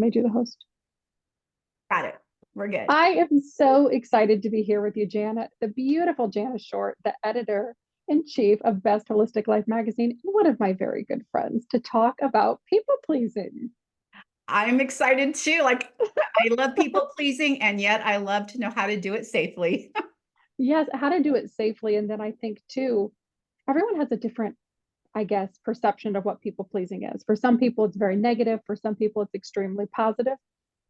May do the host. Got it. We're good. I am so excited to be here with you, Jana, the beautiful Jana Short, the editor in chief of Best Holistic Life magazine, and one of my very good friends, to talk about people pleasing. I'm excited too. Like, I love people pleasing, and yet I love to know how to do it safely. Yes, how to do it safely. And then I think, too, everyone has a different, I guess, perception of what people pleasing is. For some people, it's very negative. For some people, it's extremely positive.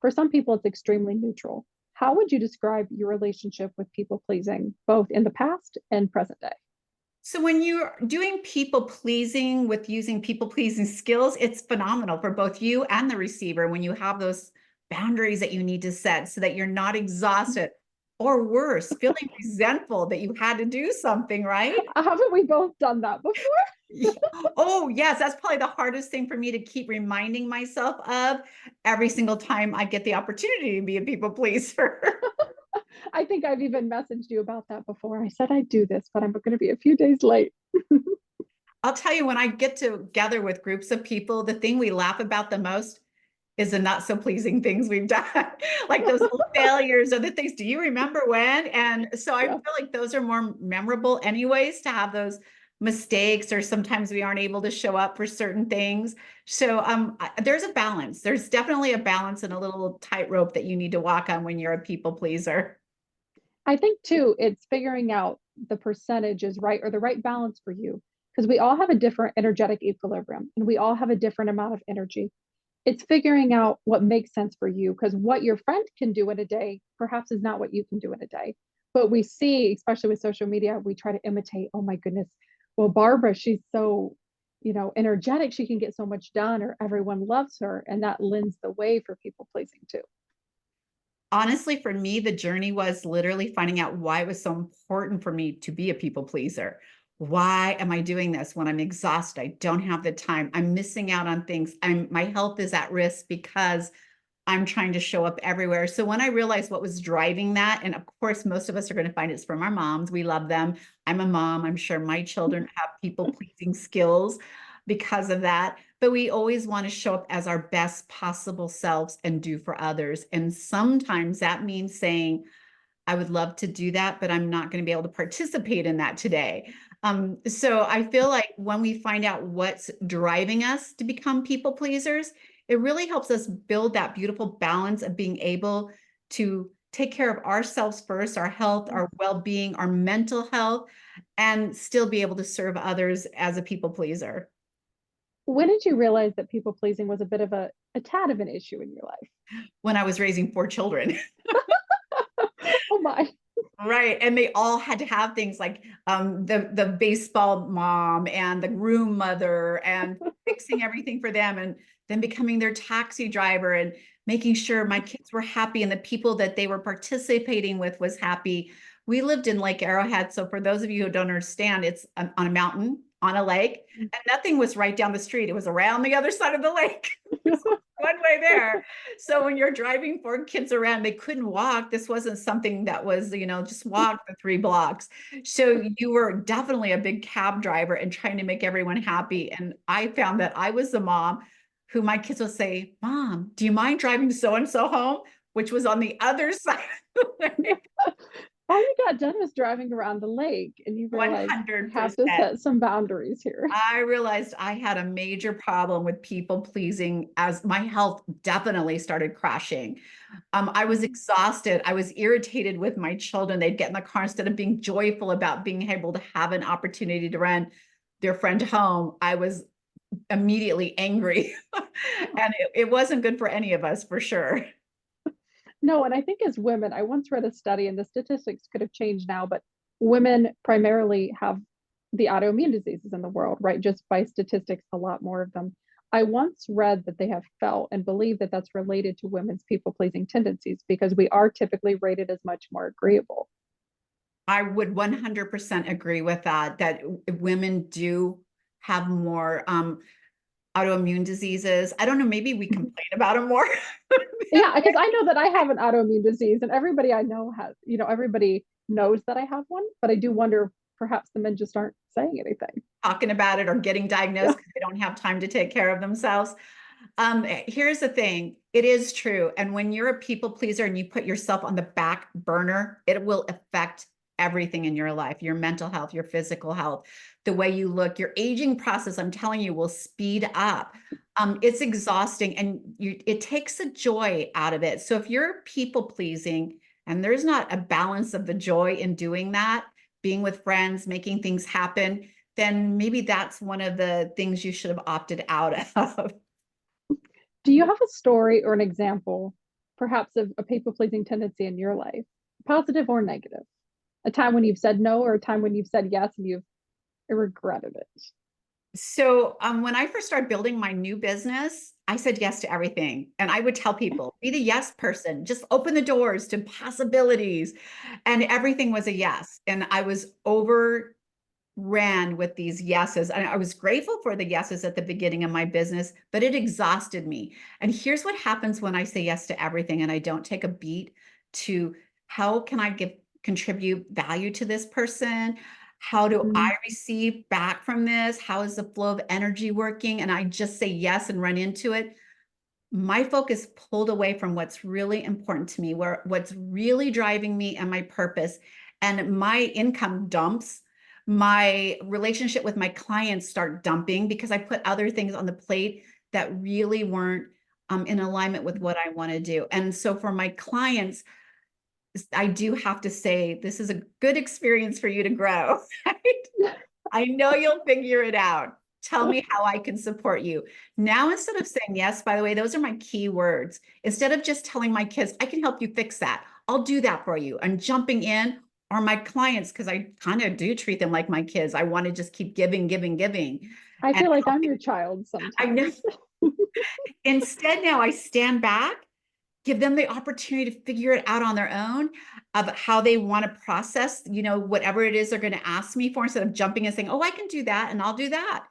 For some people, it's extremely neutral. How would you describe your relationship with people pleasing, both in the past and present day? So when you're doing people pleasing with using people pleasing skills, it's phenomenal for both you and the receiver when you have those boundaries that you need to set so that you're not exhausted or worse, feeling resentful that you had to do something, right? Haven't we both done that before? Oh, yes, that's probably the hardest thing for me to keep reminding myself of every single time I get the opportunity to be a people pleaser. I think I've even messaged you about that before. I said I'd do this, but I'm going to be a few days late. I'll tell you, when I get together with groups of people, the thing we laugh about the most is the not so pleasing things we've done, like those little failures or the things. Do you remember when? And so I Yeah. feel like those are more memorable, anyways, to have those mistakes, or sometimes we aren't able to show up for certain things. So there's a balance. There's definitely a balance and a little tightrope that you need to walk on when you're a people pleaser. I think too, it's figuring out the percentage is right or the right balance for you because we all have a different energetic equilibrium and we all have a different amount of energy. It's figuring out what makes sense for you because what your friend can do in a day perhaps is not what you can do in a day. But we see, especially with social media, we try to imitate, oh my goodness, well, Barbara, she's so, energetic, she can get so much done, or everyone loves her. And that lends the way for people pleasing too. Honestly, for me, the journey was literally finding out why it was so important for me to be a people pleaser. Why am I doing this when I'm exhausted? I don't have the time. I'm missing out on things. My health is at risk because I'm trying to show up everywhere. So when I realized what was driving that, and of course, most of us are going to find it's from our moms. We love them. I'm a mom. I'm sure my children have people pleasing skills because of that. But we always want to show up as our best possible selves and do for others. And sometimes that means saying, I would love to do that, but I'm not going to be able to participate in that today. So I feel like when we find out what's driving us to become people pleasers, it really helps us build that beautiful balance of being able to take care of ourselves first, our health, our well-being, our mental health, and still be able to serve others as a people pleaser. When did you realize that people pleasing was a bit of a tad of an issue in your life? When I was raising 4 children. Oh my. Right. And they all had to have things like the baseball mom and the groom mother and fixing everything for them, and then becoming their taxi driver and making sure my kids were happy and the people that they were participating with was happy. We lived in Lake Arrowhead. So for those of you who don't understand, it's on a mountain on a lake, and nothing was right down the street. It was around the other side of the lake. One way there. So when you're driving 4 kids around, they couldn't walk. This wasn't something that was, just walk the 3 blocks. So you were definitely a big cab driver and trying to make everyone happy. And I found that I was the mom who my kids would say, Mom, do you mind driving so and so home? Which was on the other side of the lake. All you got done was driving around the lake, and you realized I have to 100%. set some boundaries here. I realized I had a major problem with people pleasing as my health definitely started crashing. I was exhausted. I was irritated with my children. They'd get in the car instead of being joyful about being able to have an opportunity to run their friend home. I was immediately angry. And it wasn't good for any of us, for sure. No, and I think as women, I once read a study, and the statistics could have changed now, but women primarily have the autoimmune diseases in the world, right? Just by statistics, a lot more of them. I once read that they have felt and believe that that's related to women's people pleasing tendencies because we are typically rated as much more agreeable. I would 100% agree with that, that women do have more autoimmune diseases. I don't know, maybe we complain about them more. Yeah, because I know that I have an autoimmune disease, and everybody I know has, everybody knows that I have one, but I do wonder perhaps the men just aren't saying anything. Talking about it or getting Yeah. diagnosed because they don't have time to take care of themselves. Here's the thing. It is true. And when you're a people pleaser and you put yourself on the back burner, it will affect everything in your life, your mental health, your physical health, the way you look, your aging process, I'm telling you, will speed up. It's exhausting and it takes the joy out of it. So if you're people pleasing and there's not a balance of the joy in doing that, being with friends, making things happen, then maybe that's one of the things you should have opted out of. Do you have a story or an example, perhaps of a people-pleasing tendency in your life, positive or negative? A time when you've said no or a time when you've said yes and you've regretted it? So when I first started building my new business, I said yes to everything. And I would tell people, be the yes person, just open the doors to possibilities. And everything was a yes. And I was overran with these yeses. And I was grateful for the yeses at the beginning of my business, but it exhausted me. And here's what happens when I say yes to everything and I don't take a beat to how can I contribute value to this person? How do I Mhm. receive back from this? How is the flow of energy working? And I just say yes and run into it. My focus pulled away from what's really important to me, what's really driving me and my purpose. And my income dumps. My relationship with my clients start dumping because I put other things on the plate that really weren't in alignment with what I want to do. And so for my clients, I do have to say, this is a good experience for you to grow. Right? I know you'll figure it out. Tell me how I can support you. Now, instead of saying yes, by the way, those are my key words. Instead of just telling my kids, I can help you fix that. I'll do that for you. I'm jumping in, or my clients, because I kind of do treat them like my kids. I want to just keep giving, giving, giving. I And feel like I'm your child I know sometimes. instead now I stand back, give them the opportunity to figure it out on their own of how they want to process, whatever it is they're going to ask me for, instead of jumping and saying, oh, I can do that and I'll do that.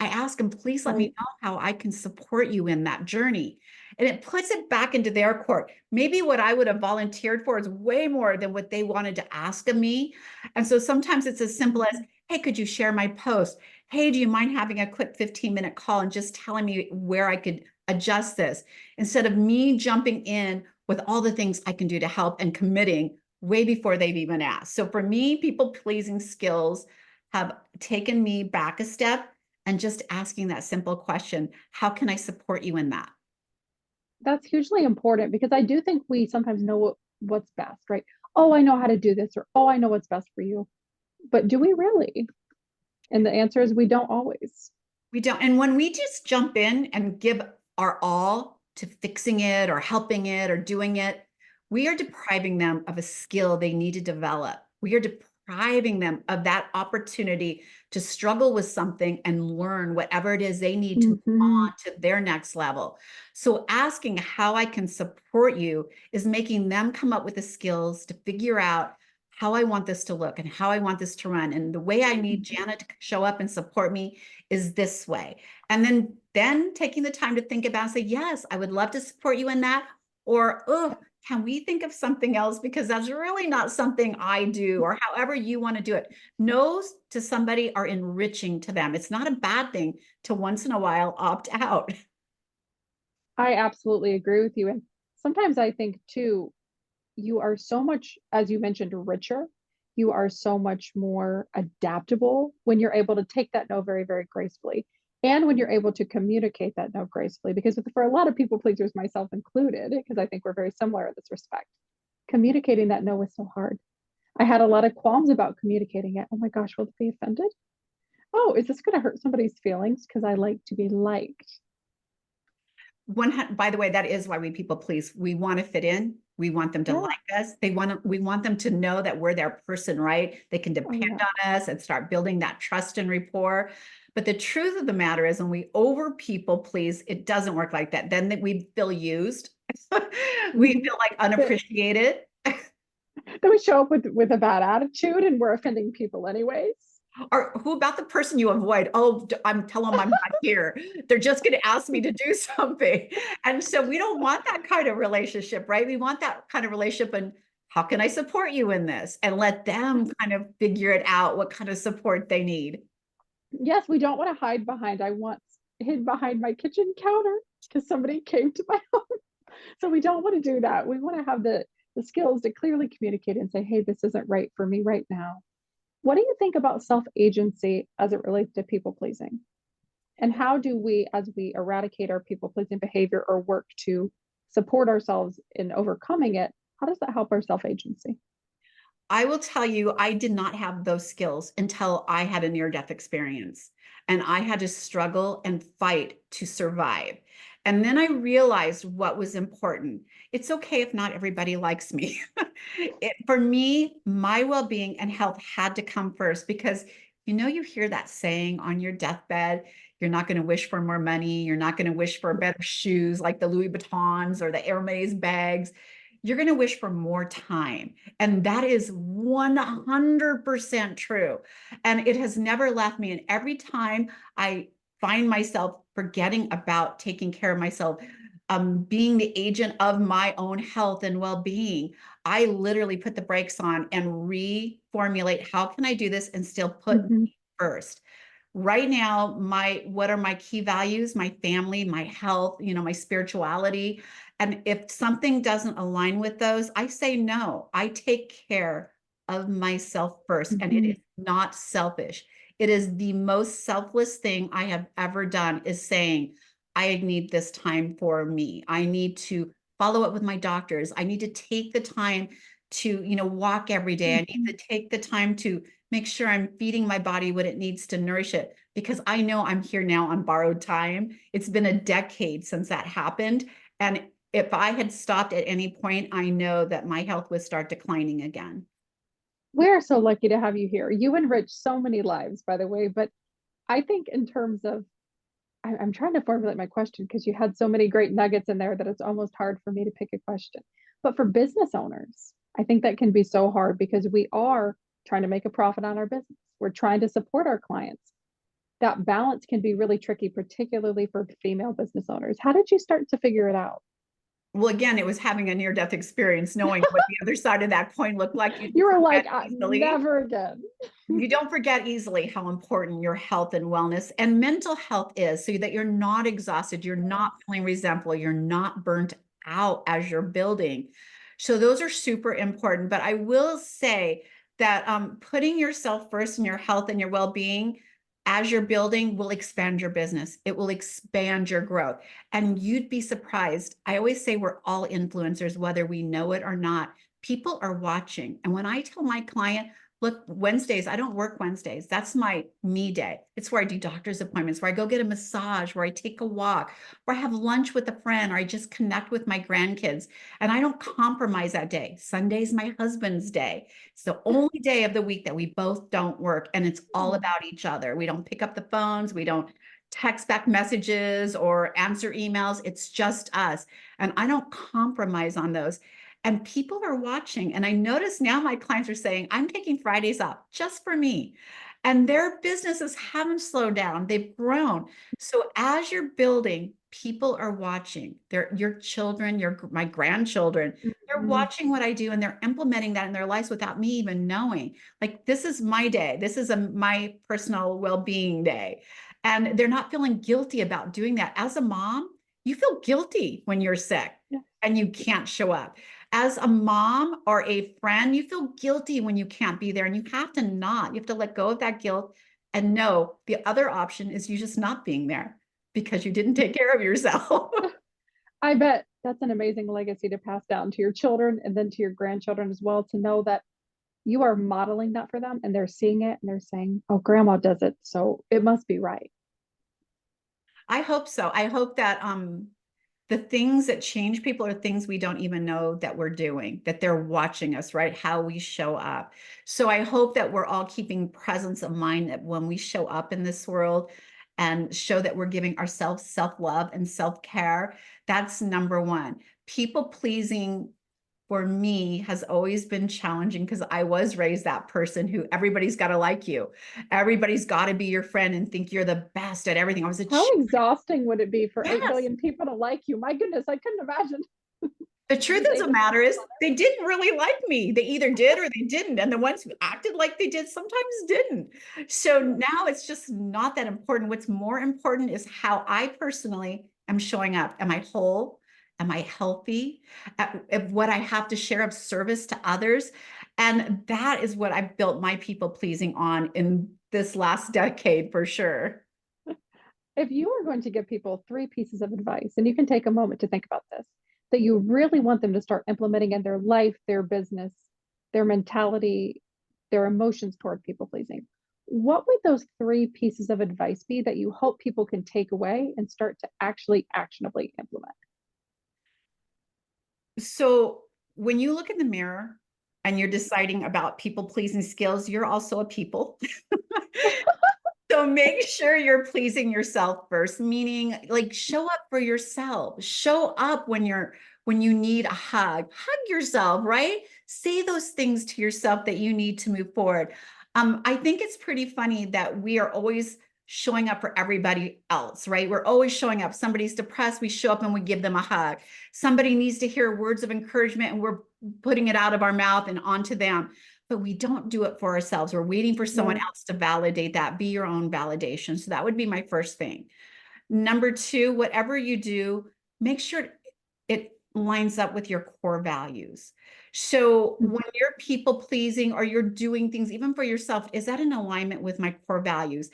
I ask them, please let me Right. know how I can support you in that journey. And it puts it back into their court. Maybe what I would have volunteered for is way more than what they wanted to ask of me. And so sometimes it's as simple as, hey, could you share my post? Hey, do you mind having a quick 15-minute call and just telling me where I could adjust this? Instead of me jumping in with all the things I can do to help and committing way before they've even asked. So for me, people pleasing skills have taken me back a step and just asking that simple question, how can I support you in that? That's hugely important because I do think we sometimes know what's best, right? Oh, I know how to do this, or oh, I know what's best for you. But do we really? And the answer is we don't always. We don't. And when we just jump in and give our all to fixing it or helping it or doing it, we are depriving them of a skill they need to develop. We are depriving them of that opportunity to struggle with something and learn whatever it is they need to move Mhm. on to their next level. So asking how I can support you is making them come up with the skills to figure out how I want this to look and how I want this to run. And the way I need Jana to show up and support me is this way. And then taking the time to think about and say, yes, I would love to support you in that. Or, oh, can we think of something else? Because that's really not something I do, or however you want to do it. No's to somebody are enriching to them. It's not a bad thing to once in a while opt out. I absolutely agree with you. And sometimes I think too, you are so much, as you mentioned, richer. You are so much more adaptable when you're able to take that no very, very gracefully. And when you're able to communicate that no gracefully, because for a lot of people pleasers, myself included, because I think we're very similar in this respect, communicating that no was so hard. I had a lot of qualms about communicating it. Oh my gosh, will they be offended? Oh, is this going to hurt somebody's feelings? Because I like to be liked. By the way, that is why we people please. We want to fit in. We want them to Yeah. like us. We want them to know that we're their person, right? They can Oh, depend yeah. on us and start building that trust and rapport. But the truth of the matter is when we over people please, it doesn't work like that. Then we feel used. We Mhm. feel like That, unappreciated. that we show up with a bad attitude and we're offending people anyways. Or who about the person you avoid? Oh, I'm telling them I'm not here. They're just going to ask me to do something. And so we don't want that kind of relationship, right? We want that kind of relationship. And how can I support you in this? And let them kind of figure it out, what kind of support they need. Yes, we don't want to hide behind. I once hid behind my kitchen counter because somebody came to my home. So we don't want to do that. We want to have the skills to clearly communicate and say, hey, this isn't right for me right now. What do you think about self agency as it relates to people pleasing? And how do we, as we eradicate our people pleasing behavior or work to support ourselves in overcoming it, how does that help our self agency? I will tell you, I did not have those skills until I had a near-death experience, and I had to struggle and fight to survive. And then I realized what was important. It's okay if not everybody likes me. For me, my well-being and health had to come first because you hear that saying on your deathbed, you're not going to wish for more money, you're not going to wish for better shoes like the Louis Vuittons or the Hermes bags. You're going to wish for more time. And that is 100% true. And it has never left me. And every time I find myself forgetting about taking care of myself, being the agent of my own health and well-being, I literally put the brakes on and reformulate, how can I do this and still put Mm-hmm. me first? Right now, what are my key values? My family, my health, my spirituality. And if something doesn't align with those, I say no. I take care of myself first. And it Mm-hmm. is not selfish. It is the most selfless thing I have ever done, is saying, I need this time for me. I need to follow up with my doctors. I need to take the time to, walk every day. I need Mm-hmm. to take the time to make sure I'm feeding my body what it needs to nourish it, because I know I'm here now on borrowed time. It's been a decade since that happened. And if I had stopped at any point, I know that my health would start declining again. We're so lucky to have you here. You enrich so many lives, by the way. But I think, in terms of, I'm trying to formulate my question because you had so many great nuggets in there that it's almost hard for me to pick a question. But for business owners, I think that can be so hard because we are trying to make a profit on our business. We're trying to support our clients. That balance can be really tricky, particularly for female business owners. How did you start to figure it out? Well, again, it was having a near-death experience, knowing what the other side of that coin looked like. You You don't were like, forget easily. never again. You don't forget easily how important your health and wellness and mental health is, so that you're not exhausted, you're not feeling resentful, you're not burnt out as you're building. So those are super important. But I will say that putting yourself first in your health and your well-being as you're building will expand your business. It will expand your growth. And you'd be surprised. I always say we're all influencers, whether we know it or not. People are watching. And when I tell my client, look, Wednesdays, I don't work Wednesdays. That's my me day. It's where I do doctor's appointments, where I go get a massage, where I take a walk, where I have lunch with a friend, or I just connect with my grandkids. And I don't compromise that day. Sunday's my husband's day. It's the only day of the week that we both don't work. And it's all about each other. We don't pick up the phones. We don't text back messages or answer emails. It's just us. And I don't compromise on those. And people are watching. And I notice now my clients are saying, I'm taking Fridays off just for me. And their businesses haven't slowed down, they've grown. So as you're building, people are watching. They're your children, my grandchildren. They're Mhm. watching what I do, and they're implementing that in their lives without me even knowing. Like, this is my day. This is my personal well-being day. And they're not feeling guilty about doing that. As a mom, you feel guilty when you're sick Yeah. and you can't show up. As a mom or a friend, you feel guilty when you can't be there, and you have to not. You have to let go of that guilt and know the other option is you just not being there because you didn't take care of yourself. I bet that's an amazing legacy to pass down to your children and then to your grandchildren as well, to know that you are modeling that for them and they're seeing it and they're saying, oh, grandma does it, so it must be right. I hope so. I hope that the things that change people are things we don't even know that we're doing, that they're watching us, right? How we show up. So I hope that we're all keeping presence of mind, that when we show up in this world and show that we're giving ourselves self-love and self-care, that's number one. People pleasing for me has always been challenging because I was raised that person who everybody's got to like you. Everybody's got to be your friend and think you're the best at everything. I was a How exhausting would it be for 8 yes. billion people to like you? My goodness, I couldn't imagine. The truth of They the just, matter is, they didn't really like me. They either did or they didn't. And the ones who acted like they did sometimes didn't. So now it's just not that important. What's more important is how I personally am showing up? Am I whole? Am I healthy at what I have to share of service to others? And that is what I've built my people pleasing on in this last decade for sure. If you are going to give people three pieces of advice, and you can take a moment to think about this, that you really want them to start implementing in their life, their business, their mentality, their emotions toward people pleasing, what would those three pieces of advice be that you hope people can take away and start to actually actionably implement? So when you look in the mirror and you're deciding about people pleasing skills, you're also a people. So make sure you're pleasing yourself first, meaning like show up for yourself. Show up when you need a hug. Hug yourself, right? Say those things to yourself that you need to move forward. I think it's pretty funny that we are always showing up for everybody else, right? We're always showing up. Somebody's depressed, we show up and we give them a hug. Somebody needs to hear words of encouragement and we're putting it out of our mouth and onto them, but we don't do it for ourselves. We're waiting for someone Yeah. else to validate that. Be your own validation. So that would be my first thing. Number two, whatever you do, make sure it lines up with your core values. So when you're people pleasing or you're doing things even for yourself, is that in alignment with my core values?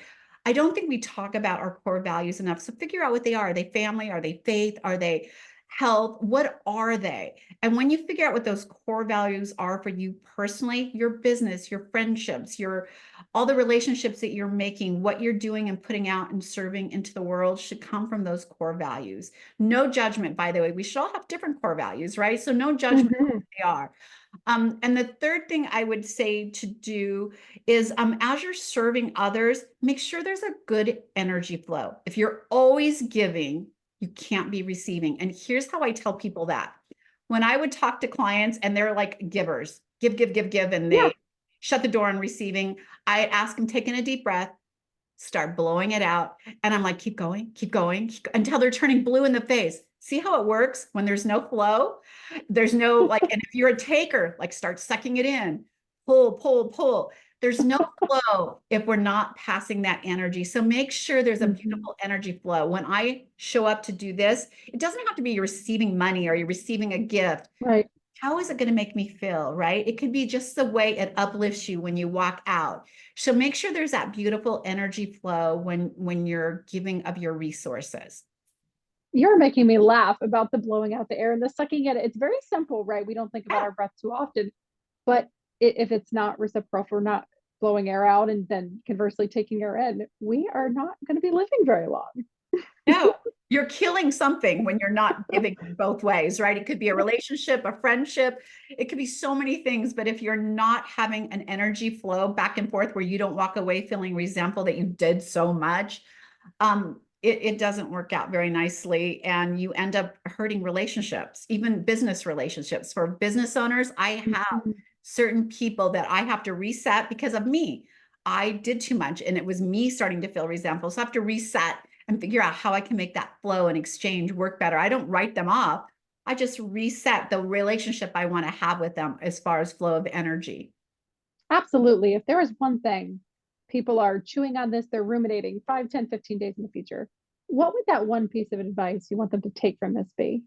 I don't think we talk about our core values enough. So figure out what they are. Are they family? Are they faith? Are they health? What are they? And when you figure out what those core values are for you personally, your business, your friendships, your all the relationships that you're making, what you're doing and putting out and serving into the world should come from those core values. No judgment, by the way. We should all have different core values, right? So no judgment on Mm-hmm. what they are. And the third thing I would say to do is as you're serving others, make sure there's a good energy flow. If you're always giving, you can't be receiving. And here's how I tell people that. When I would talk to clients and they're like givers, give, and Yeah. they shut the door on receiving, I ask them, take in a deep breath, start blowing it out. And I'm like, keep going, until they're turning blue in the face. See how it works when there's no flow? There's no like, and if you're a taker, like start sucking it in, pull. There's no flow if we're not passing that energy. So make sure there's a Mm-hmm. beautiful energy flow. When I show up to do this, it doesn't have to be you're receiving money or you're receiving a gift. Right. How is it going to make me feel, right? It could be just the way it uplifts you when you walk out. So make sure there's that beautiful energy flow when you're giving of your resources. You're making me laugh about the blowing out the air and the sucking it. It's very simple, right? We don't think about Yeah. our breath too often, but if it's not reciprocal, we're not blowing air out and then conversely taking air in, we are not going to be living very long. No, you're killing something when you're not giving both ways, right? It could be a relationship, a friendship. It could be so many things. But if you're not having an energy flow back and forth where you don't walk away feeling resentful that you did so much, it doesn't work out very nicely. And you end up hurting relationships, even business relationships. For business owners, I have Mhm. certain people that I have to reset because of me. I did too much and it was me starting to feel resentful. So I have to reset and figure out how I can make that flow and exchange work better. I don't write them off. I just reset the relationship I want to have with them as far as flow of energy. Absolutely. If there is one thing people are chewing on this, they're ruminating 5, 10, 15 days in the future, what would that one piece of advice you want them to take from this be?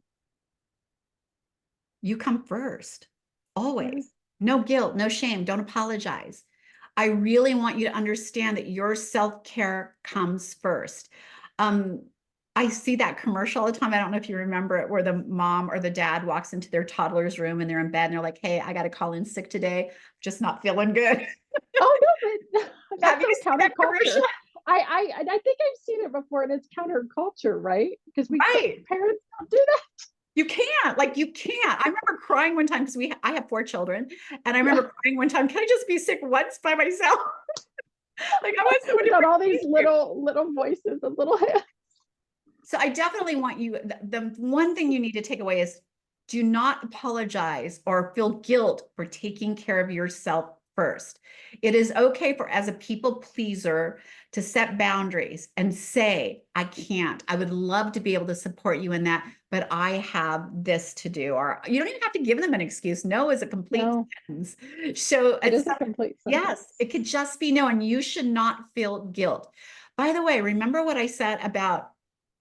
You come first, Yeah. always. No guilt, no shame. Don't apologize. I really want you to understand that your self-care comes first. Um, I see that commercial all the time. I don't know if you remember it, where the mom or the dad walks into their toddler's room and they're in bed and they're like, "Hey, I got to call in sick today. Just not feeling good." Oh no, but Have that's you so seen that commercial? counterculture. I think I've seen it before, and it's counterculture, right? Because we Right. parents don't do that. You can't, like, you can't. I remember crying one time because I have 4 children, and I remember crying one time, can I just be sick once by myself? Like, I want someone to Without all these forgive you. little voices and little hands. So I definitely want you, the one thing you need to take away is do not apologize or feel guilt for taking care of yourself first. It is okay for, as a people pleaser, to set boundaries and say, I can't. I would love to be able to support you in that, but I have this to do. Or you don't even have to give them an excuse. No is a complete No, sentence. So it it's, is a complete yes, sentence. it could just be no, and you should not feel guilt. By the way, remember what I said about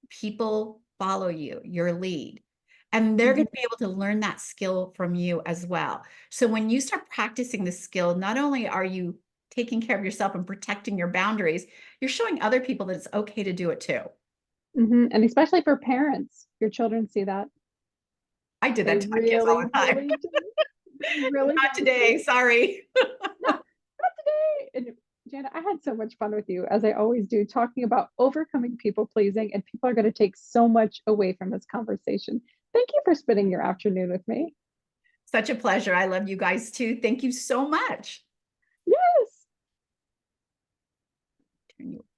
people follow you, your lead. And they're Mhm. going to be able to learn that skill from you as well. So when you start practicing the skill, not only are you taking care of yourself and protecting your boundaries, you're showing other people that it's okay to do it too. And especially for parents, your children see that. I did They that to my kids all really, the time. really do. They really, Not really today, do. sorry. No, not today. And Jana, I had so much fun with you, as I always do, talking about overcoming people pleasing, and people are going to take so much away from this conversation. Thank you for spending your afternoon with me. Such a pleasure. I love you guys too. Thank you so much. Yes. Turn you